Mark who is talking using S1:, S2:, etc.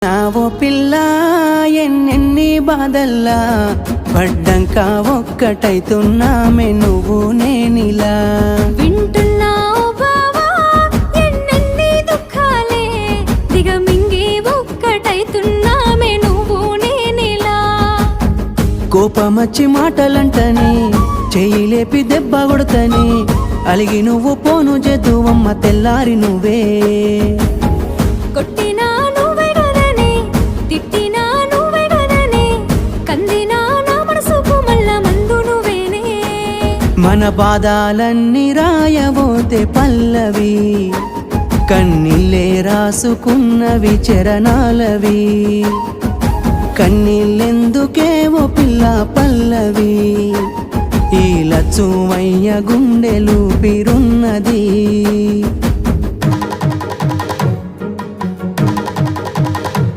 S1: నావో పిల్ల ఎన్నెన్ని బాధల్లా పడ్డంక ఒక్కటైతున్నామే నువ్వు నేనిలా
S2: వింటున్నావు బావా ఎన్నెన్ని దుఃఖాలే దిగమింగి ఒక్కటైతున్నామే నువ్వు నేనిలా
S1: కోపమచ్చి మాటలంటని చెయ్యి లేపి దెబ్బ కొడతని అలిగి నువ్వు పోను చేదువమ్మ తెల్లారి నువ్వే
S2: కొట్టినా నువ్వే కదనే తిట్టినా నువ్వే కదనే కందినా నా మనసుకు మళ్ళా మందు నువ్వేనే
S1: మన బాధాలన్నీ రాయబోతే పల్లవి కన్నీళ్ళే రాసుకున్నవి చరణాలవి కన్నీళ్ళెందుకేవో పిల్ల పల్లవి ఈ లచ్చుమయ్య గుండెలు పిరున్నది